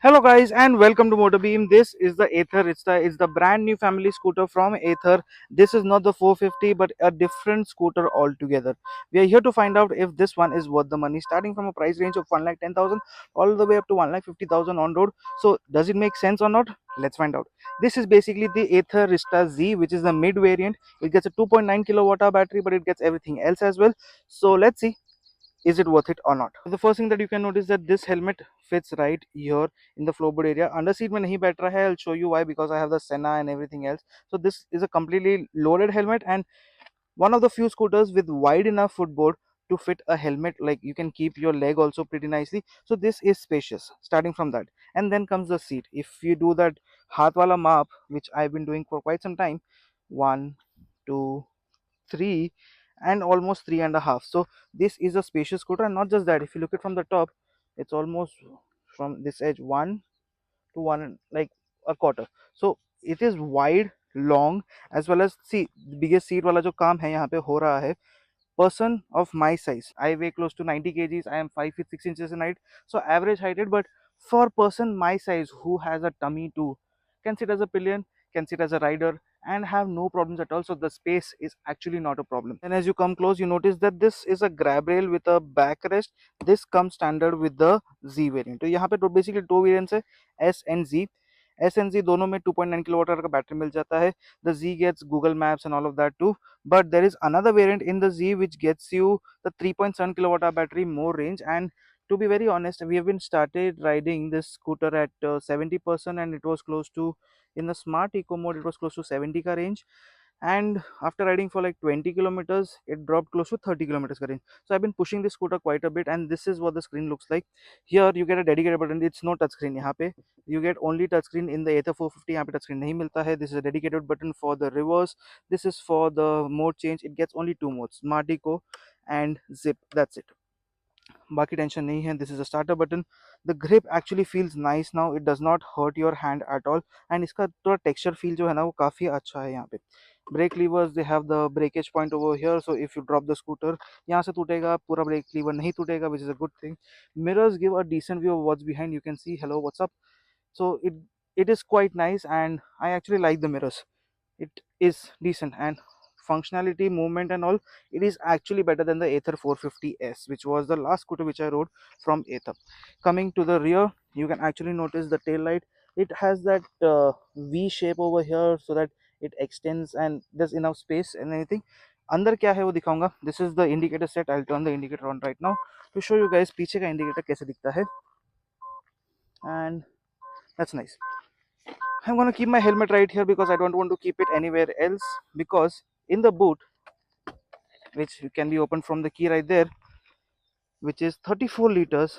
Hello guys and welcome to Motorbeam. This is the Aether. It's the brand new family scooter from Aether. This is not the 450 but a different scooter altogether. We are here to find out if this one is worth the money, starting from a price range of 1,10,000 all the way up to 1,50,000 on road. So does it make sense or not? Let's find out. This is basically the Aether Rista Z, which is the mid variant. It gets a 2.9 kilowatt hour battery, but it gets everything else as well. So let's see, is it worth it or not. The first thing that you can notice that this helmet fits right here in the floorboard area. Under seat mein nahi baith raha hai. I'll show you why, because I have the Senna and everything else. So this is a completely loaded helmet and one of the few scooters with wide enough footboard to fit a helmet. Like, you can keep your leg also pretty nicely, so this is spacious starting from that. And then comes the seat. If you do that haath wala map, which I've been doing for quite some time, 1 2 3 and almost 3.5. So this is a spacious scooter. And not just that, if you look at from the top, it's almost from this edge 1 to 1 like a quarter. So it is wide, long, as well as, see, the biggest seat wala jo kaam hai yahan pe ho raha hai. Person of my size, I weigh close to 90 kgs, I am 5 feet 6 inches in height, so average heighted. But for person my size who has a tummy too, can sit as a pillion, can sit as a rider, and have no problems at all. So the space is actually not a problem. And as you come close, you notice that this is a grab rail with a backrest. This comes standard with the Z variant. तो यहाँ पे basically दो variants है, S and Z. S and Z दोनों में 2.9 kilowatt hour का battery मिल जाता है. The Z gets Google Maps and all of that too. But there is another variant in the Z which gets you the 3.7 kilowatt hour battery, more range. And to be very honest, we have been started riding this scooter at 70%, and it was close to, in the smart eco mode, it was close to 70 ka range. And after riding for like 20 kilometers, it dropped close to 30 kilometers ka range. So I've been pushing this scooter quite a bit, and this is what the screen looks like. Here you get a dedicated button. It's no touch screen. यहाँ पे you get only touch screen. In the Aether 450 यहाँ पे touch screen नहीं मिलता है. This is a dedicated button for the reverse. This is for the mode change. It gets only two modes, Smart Eco and Zip. That's it. बाकी tension नहीं है. This is a starter button. The grip actually feels nice now. It does not hurt your hand at all. And इसका थोड़ा texture feel जो है ना, वो काफ़ी अच्छा है यहाँ पे. Brake levers, they have the breakage point over here, so if you drop the scooter, यहाँ से टूटेगा पूरा, ब्रेक लीवर नहीं टूटेगा, which is a good thing. Mirrors give a decent view of what's behind. You can see hello what's up. So it is quite nice, and I actually like the mirrors. It is decent, and functionality, movement and all, it is actually better than the Aether 450s, which was the last scooter which I rode from Aether. Coming to the rear, you can actually notice the tail light. It has that V shape over here, so that it extends and there's enough space and anything. अंदर क्या है वो दिखाऊंगा. This is the indicator set. I turn the indicator on right now to show you guys पीछे का indicator कैसे दिखता है. And that's nice. I'm gonna keep my helmet right here because I don't want to keep it anywhere else. Because in the boot, which can be opened from the key right there, which is 34 liters,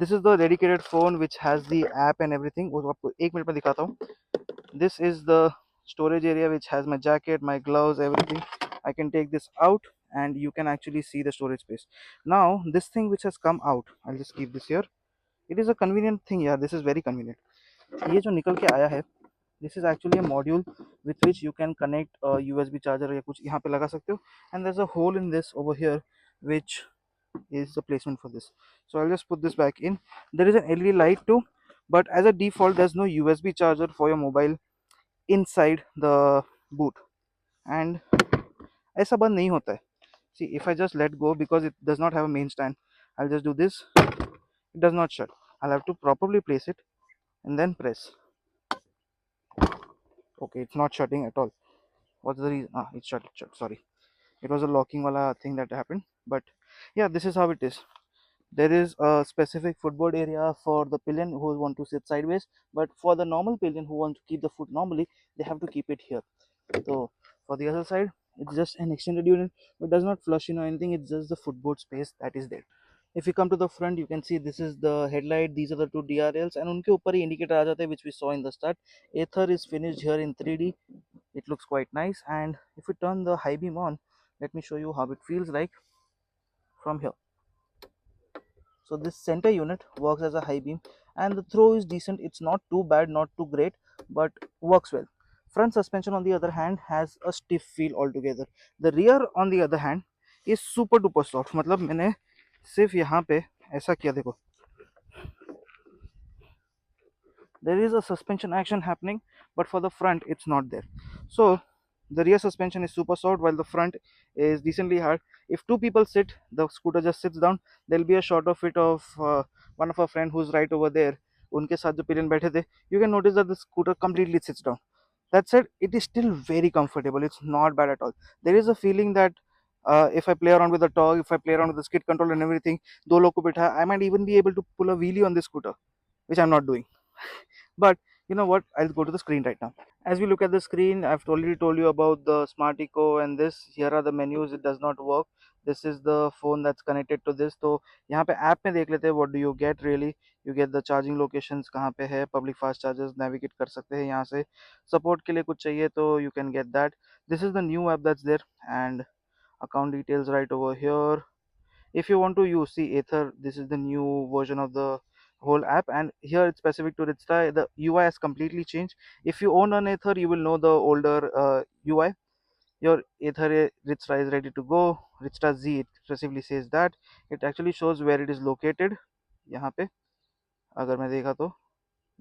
this is the dedicated phone which has the app and everything. वो आपको एक minute में दिखाता हूँ. This is the storage area which has my jacket, my gloves, everything. I can take this out and you can actually see the storage space. Now this thing which has come out, I'll just keep this here. It is a convenient thing. Yeah, this is very convenient. ये जो निकल के आया है, this is actually a module with which you can connect a USB charger या कुछ यहाँ पे लगा सकते हो. And there's a hole in this over here which is the placement for this. So I'll just put this back in. There is an LED light too, but as a default there's no USB charger for your mobile inside the boot. And ऐसा बंद नहीं होता है. See, if I just let go, because it does not have a main stand, I'll just do this. It does not shut. I'll have to properly place it and then press. Okay, it's not shutting at all. What's the reason? It's shut, sorry. It was a locking wala thing that happened. But yeah, this is how it is. There is a specific footboard area for the pillion who want to sit sideways, but for the normal pillion who want to keep the foot normally, they have to keep it here. So for the other side, it's just an extended unit. It does not flush in or anything. It's just the footboard space that is there. If you come to the front, you can see this is the headlight. These are the two DRLs, and उनके ऊपर ही indicator आ जाते हैं, which we saw in the start. Aether is finished here in 3D. It looks quite nice. And if we turn the high beam on, let me show you how it feels like from here. So this center unit works as a high beam, and the throw is decent. It's not too bad, not too great, but works well. Front suspension on the other hand has a stiff feel altogether. The rear on the other hand is super duper soft. मतलब मैंने सिर्फ यहाँ पे ऐसा किया, देखो, there is a suspension action happening, but for the front it's not there. So the rear suspension is super soft while the front is decently hard. If two people sit, the scooter just sits down. There'll be a shot of it of one of our friend who's right over there, उनके साथ जो pillion बैठे थे. You can notice that the scooter completely sits down. That said, it is still very comfortable. It's not bad at all. There is a feeling that if I play around with the torque, if I play around with the skid control and everything, दो लोग को बिठा, I might even be able to pull a wheelie on this scooter, which I'm not doing. But you know what, I'll go to the screen right now. As we look at the screen, I've already told you about the Smart Eco and this. Here are the menus. It does not work. This is the phone that's connected to this. तो यहाँ पे app में देख लेते हैं what do you get really. You get the charging locations कहाँ पे है, public fast chargers navigate कर सकते हैं यहाँ से. Support के लिए कुछ चाहिए तो you can get that. This is the new app that's there, and account details right over here. If you want to use, see, Aether, this is the new version of the whole app, and here it's specific to Ritsta. The UI has completely changed. If you own an Aether, you will know the older UI. Your Aether Ritsta is ready to go. Ritsta Z, it specifically says that. It actually shows where it is located. यहाँ पे अगर मैं देखा तो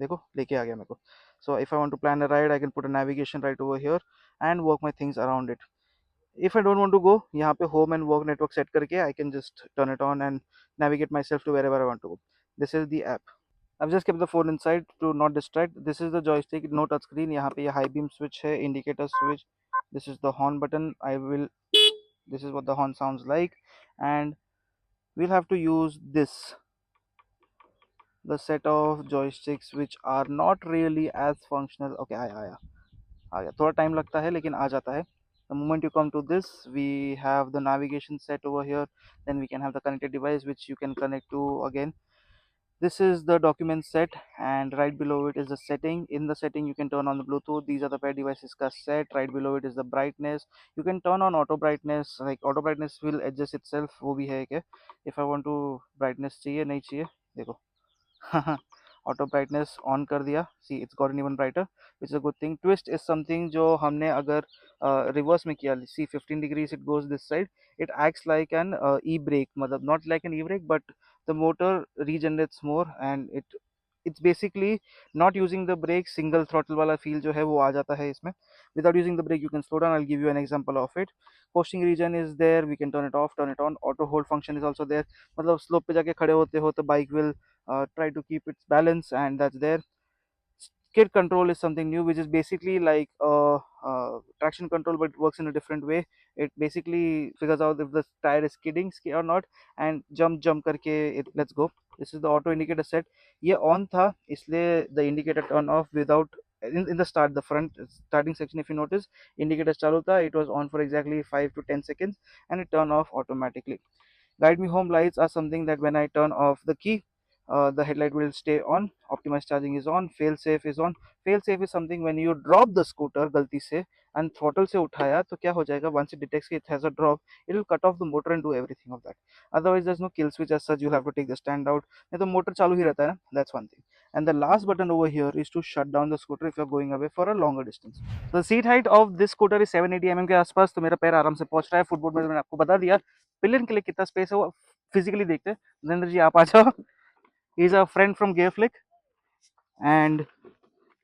देखो लेके आ गया मेरे को. So if I want to plan a ride, I can put a navigation right over here and work my things around it. If I don't want to go, यहाँ पे home and work network set करके I can just turn it on and navigate myself to wherever I want to go. This is the app. I've just kept the phone inside to not distract. This is the joystick, no touch screen. यहाँ पे ये high beam switch है, indicator switch. This is the horn button. This is what the horn sounds like, and we'll have to use this, the set of joysticks which are not really as functional. Okay, आया आ गया. थोड़ा time लगता है लेकिन आ जाता है. The moment you come to this, we have the navigation set over here. Then we can have the connected device which you can connect to again. This is the document set, and right below it is the setting. In the setting you can turn on the Bluetooth. These are the pair devices ka set. Right below it is the brightness. You can turn on auto brightness, like auto brightness will adjust itself. वो भी है क्या? If I want to brightness चाहिए नहीं चाहिए देखो. Auto brightness on कर दिया. See it's gotten even brighter, which is a good thing. Twist is something जो हमने अगर रिवर्स में किया, see 15 degrees it goes this side, it acts like an E brake, मतलब not like an E brake but the motor regenerates more and it's basically not using the brake. Single throttle वाला feel जो है वो आ जाता है इसमें. Without using the brake you can slow down. I'll give you an example of it. Coasting region is there, we can turn it off, turn it on. Auto hold function is also there, मतलब slope पे जाके खड़े होते हो तो bike will try to keep its balance, and that's there. Skid control is something new, which is basically like traction control, but it works in a different way. It basically figures out if the tire is skidding or not, and jump करके it let's go. This is the auto indicator set. ये on था इसलिए the indicator turn off without in the start, the front starting section. If you notice, indicator चालू था, it was on for exactly 5 to 10 seconds and it turned off automatically. Guide me home lights are something that when I turn off the key, the headlight will stay on. Optimized charging is on. Fail safe is on. Fail safe is something when you drop the scooter गलती से and throttle से उठाया तो क्या हो जाएगा, once it detects it has a drop, it will cut off the motor and do everything of that. Otherwise there's no kill switch as such. You'll have to take the stand out. नहीं तो motor चालू ही रहता है ना. That's one thing. And the last button over here is to shut down the scooter if you're going away for a longer distance. The seat height of this scooter is 780 mm के आसपास, तो मेरा पैर आराम से पहुंच रहा है. फुटबोर्ड में मैंने आपको बता दिया. पिलियन के लिए कितना स्पेस है वो फिजिकली देखते हैं. नरेंद्र जी आप आ जाओ. He's a friend from Gearflick, and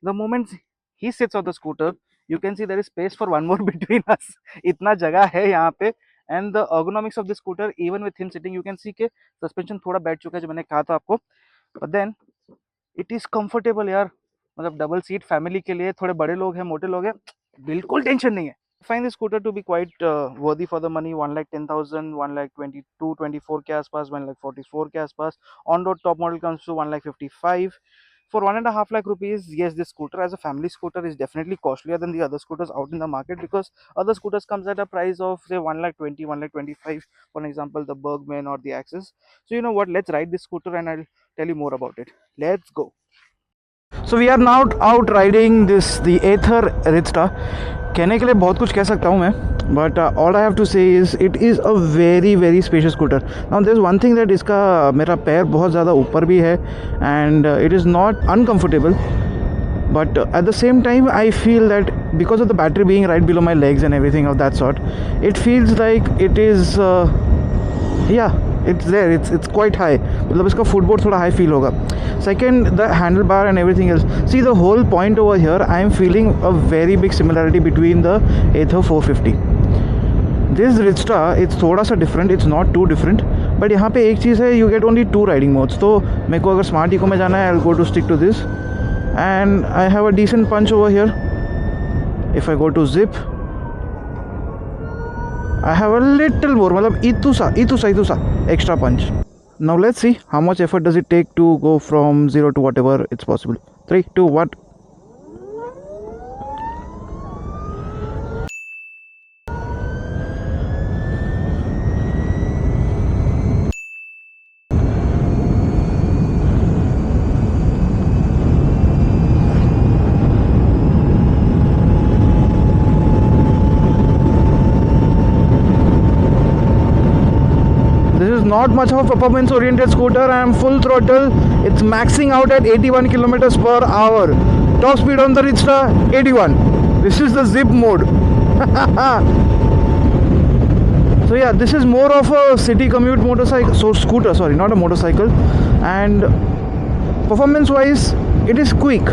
the moment he sits on the scooter, you can see there is space for one more between us. इतना जगह है यहाँ पे. And the ergonomics of the scooter, even with him sitting, you can see कि suspension थोड़ा बैठ चुका है जो मैंने कहा था आपको. But then it is comfortable यार. मतलब डबल सीट फैमिली के लिए, थोड़े बड़े लोग हैं, मोटे लोग हैं, बिल्कुल टेंशन नहीं है. I find this scooter to be quite worthy for the money. 1,10,000, 1,22, 24 के आसपास, 1,44 के आसपास. On road top model comes to 1,55. For 1.5 lakh rupees, yes, this scooter as a family scooter is definitely costlier than the other scooters out in the market, because other scooters comes at a price of say 1,20,000, 1,25,000. For example, the Bergman or the Axis. So you know what? Let's ride this scooter and I'll tell you more about it. Let's go. So we are now out riding this the Aether Ritsta. कहने के लिए बहुत कुछ कह सकता हूँ मैं, but all I have to say is it is a very very spacious scooter. Now there's one thing that इसका मेरा पैर बहुत ज़्यादा ऊपर भी है and it is not uncomfortable, but at the same time I feel that because of the battery being right below my legs and everything of that sort, it feels like it is it's there, it's quite high. मतलब इसका footboard थोड़ा high feel होगा. Second, the handlebar and everything else. See, the whole point over here, I am feeling a very big similarity between the Ather 450. This Rizta, it's थोड़ा सा different, it's not too different. But यहाँ पे एक चीज़ है, you get only 2 riding modes. तो मेरे को अगर Smart Eco में जाना है, I'll go to stick to this. And I have a decent punch over here. If I go to zip, I have a little more, मतलब इतुसा extra punch. Now let's see how much effort does it take to go from 0 to whatever it's possible. 3, 2, 1. Not much of a performance oriented scooter. I am full throttle. It's maxing out at 81 kilometers per hour. Top speed on the Rizta 81. This is the zip mode. So yeah, this is more of a city commute motorcycle, so scooter, sorry, not a motorcycle. And performance wise, it is quick,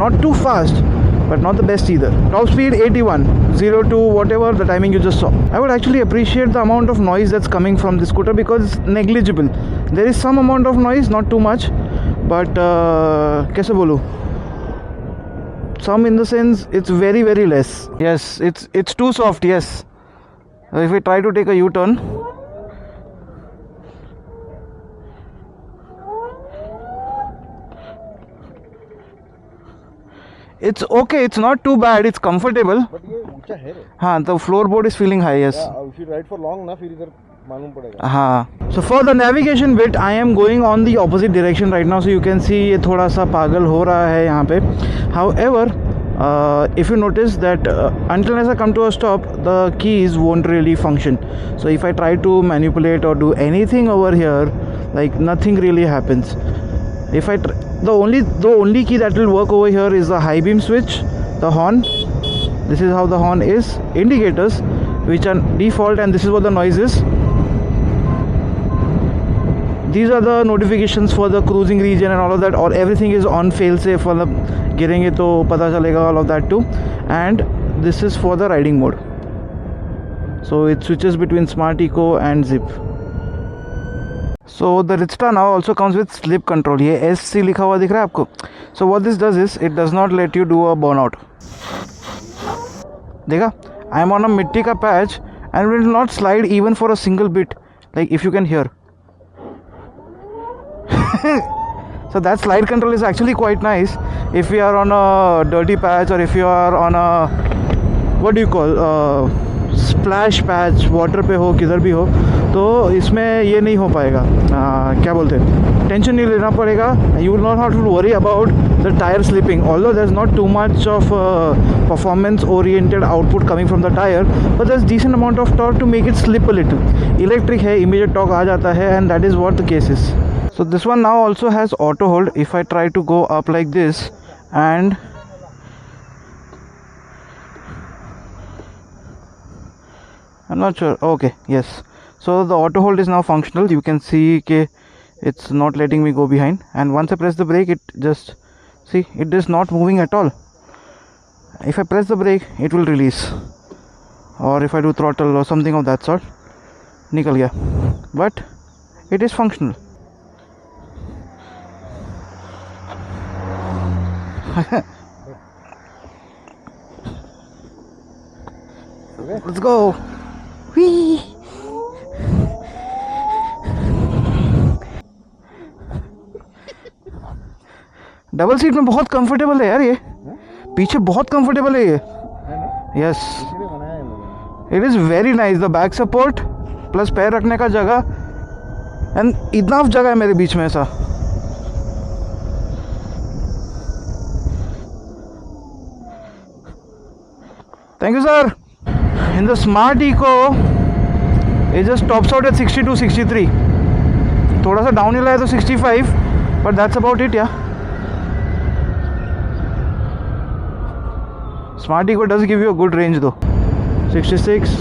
not too fast, but not the best either. Top speed 81, 0 to whatever the timing you just saw. I would actually appreciate the amount of noise that's coming from this scooter because it's negligible. There is some amount of noise, not too much, but kaise bolu? Some in the sense it's very less. Yes, it's too soft. Yes. If we try to take a U-turn, it's okay, it's not too bad, it's comfortable. But ये ऊंचा है रे. हाँ, the floorboard is feeling high, yes. Yeah, if you ride for long ना फिर इधर मालूम पड़ेगा. हाँ. So for the navigation bit, I am going on the opposite direction right now, so you can see ये थोड़ा सा पागल हो रहा है यहाँ पे. However, if you notice that until as I come to a stop, the keys won't really function. So if I try to manipulate or do anything over here, like nothing really happens. If I the only key that will work over here is the high beam switch, the horn. This is how the horn is, indicators which are default, and this is what the noise is. These are the notifications for the cruising region and all of that, or everything is on fail safe, मतलब गिरेंगे तो पता चलेगा, all of that too. And this is for the riding mode, so it switches between Smart Eco and Zip. So the Rizta now also comes with slip control. ये SC लिखा हुआ दिख रहा है आपको. So what this does is it does not let you do a burnout. देखा? I am on a मिट्टी का patch and will not slide even for a single bit. Like if you can hear. So that slide control is actually quite nice if you are on a dirty patch, or if you are on a, what do you call, splash patch, water पे हो, किधर भी हो, तो इसमें ये नहीं हो पाएगा. क्या बोलते हैं, टेंशन नहीं लेना पड़ेगा. You will not have to worry about the tire slipping, although there's not too much of performance oriented output coming from the tire, but there's decent amount of torque to make it slip a little. Electric है, immediate torque आ जाता है, and that is what the case is. So this one now also has auto hold. If I try to go up like this, and I'm not sure. Okay, yes. So the auto hold is now functional. You can see that it's not letting me go behind, and once I press the brake, it just, see, it is not moving at all. If I press the brake, it will release, or if I do throttle or something of that sort, निकल गया. But it is functional. Let's go. Whee! Double seat में बहुत comfortable है यार ये. पीछे बहुत comfortable है ये. Yes, it is very nice. The back support plus पैर रखने का जगह, एंड इतना जगह है मेरे बीच में ऐसा. Thank you, sir. In the Smart Eco, it just tops out at 62, 63. थोड़ा सा डाउन हिल है तो 65, but that's about it, yeah. Smart Eco does give you a good range though. 66,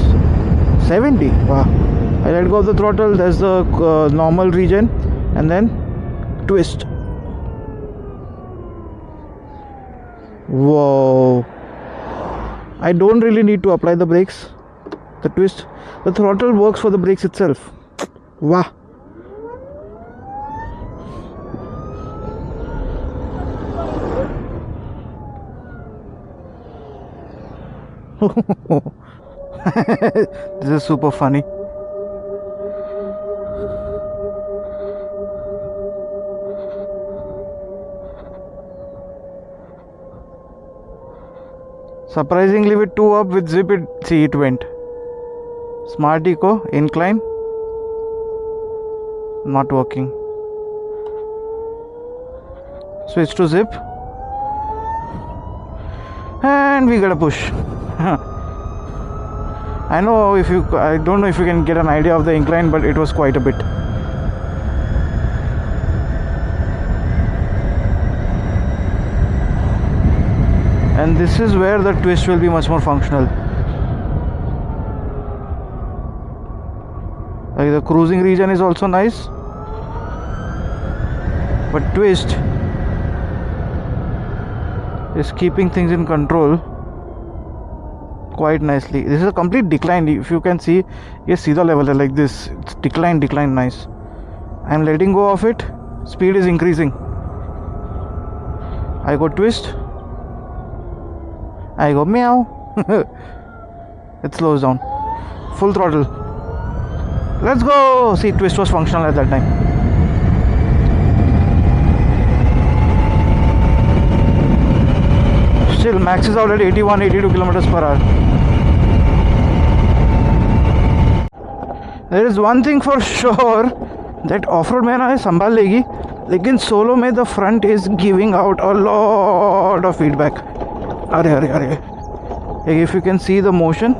70. Wow. I let go of the throttle. There's the normal region, and then twist. Whoa, I don't really need to apply the brakes. The twist, the throttle works for the brakes itself. Wow. This is super funny. Surprisingly, with 2 up, with zip, it went. Smart Eco, incline, not working. Switch to zip, and we got a push. I don't know if you can get an idea of the incline, but it was quite a bit. And this is where the twist will be much more functional. Like the cruising region is also nice, but twist is keeping things in control quite nicely. This is a complete decline. If you can see, yes, see the level like this. It's decline, nice. I'm letting go of it. Speed is increasing. I go twist. I go meow. It slows down. Full throttle. Let's go. See, twist was functional at that time. Still maxes out at 81-82 kilometers per hour. There is one thing for sure, that off-road में ना संभाल लेगी, लेकिन solo में the front is giving out a lot of feedback. अरे if you can see the motion,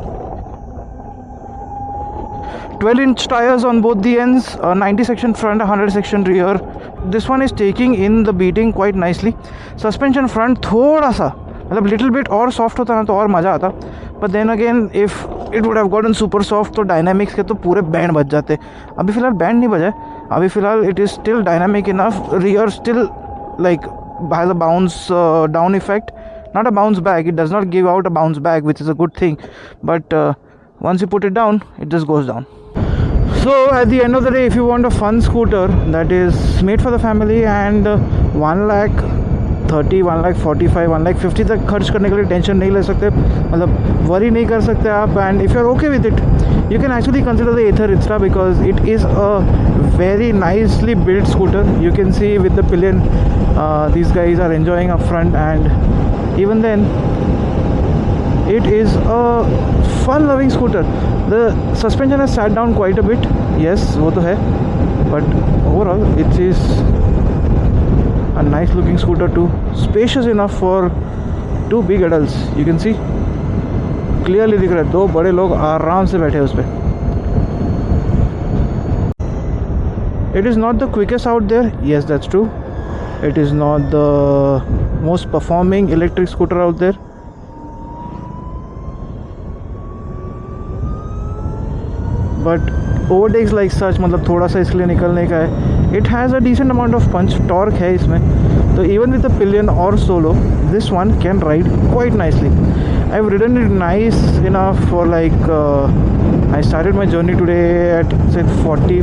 12-inch tires on both the ends, 90 section front, 100 section rear. This one is taking in the beating quite nicely. Suspension front थोड़ा सा मतलब little bit और soft होता ना तो और मज़ा आता, but then again if it would have gotten super soft तो dynamics के तो पूरे बैंड बज जाते. अभी फ़िलहाल बैंड नहीं बजा, अभी फ़िलहाल it is still dynamic enough. Rear still like has a bounce down effect, not a bounce back. It does not give out a bounce back, which is a good thing, but once you put it down, it just goes down. So at the end of the day, if you want a fun scooter that is made for the family and 1,30,000, 1,45,000, 1,50,000 तक खर्च करने के लिए tension नहीं ले सकते, मतलब worry नहीं कर सकते आप, and if you are okay with it, you can actually consider the Ather Rizta because it is a very nicely built scooter. You can see with the pillion, these guys are enjoying up front, and even then it is a fun loving scooter. The suspension has sat down quite a bit, yes वो तो है, but overall it is a nice looking scooter too, spacious enough for 2 big adults. You can see clearly दिख रहा है 2 बड़े लोग आराम से बैठे उस पर. It is not the quickest out there, yes that's true. It is not the most performing electric scooter out there, but overtakes like such मतलब थोड़ा सा इसके लिए निकलने का है. It has a decent amount of punch, torque है इसमें, तो even with the pillion or solo, this one can ride quite nicely. I've ridden it nice enough for like I started my journey today at say 40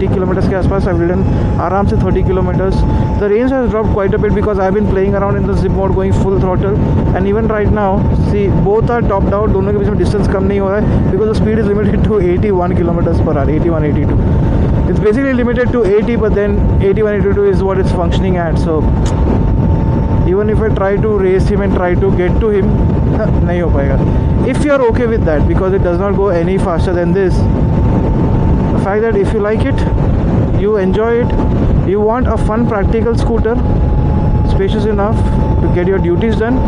kilometers के आसपास. I've ridden आराम से 30 kilometers. The range has dropped quite a bit because I've been playing around in the zip mode, going full throttle, and even right now see both are topped out. दोनों के बीच में distance कम नहीं हो रहा है because the speed is limited to 81 kilometers per hour, 81, 82. It's basically limited to 80, but then 81, 82 is what it's functioning at. So even if I try to race him and try to get to him, नहीं हो पाएगा. If you are okay with that, because it does not go any faster than this, the fact that if you like it, you enjoy it, you want a fun practical scooter, spacious enough to get your duties done,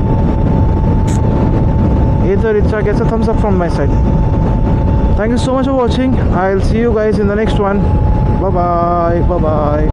Ather Rizta gets a thumbs up from my side. Thank you so much for watching. I'll see you guys in the next one. Bye bye.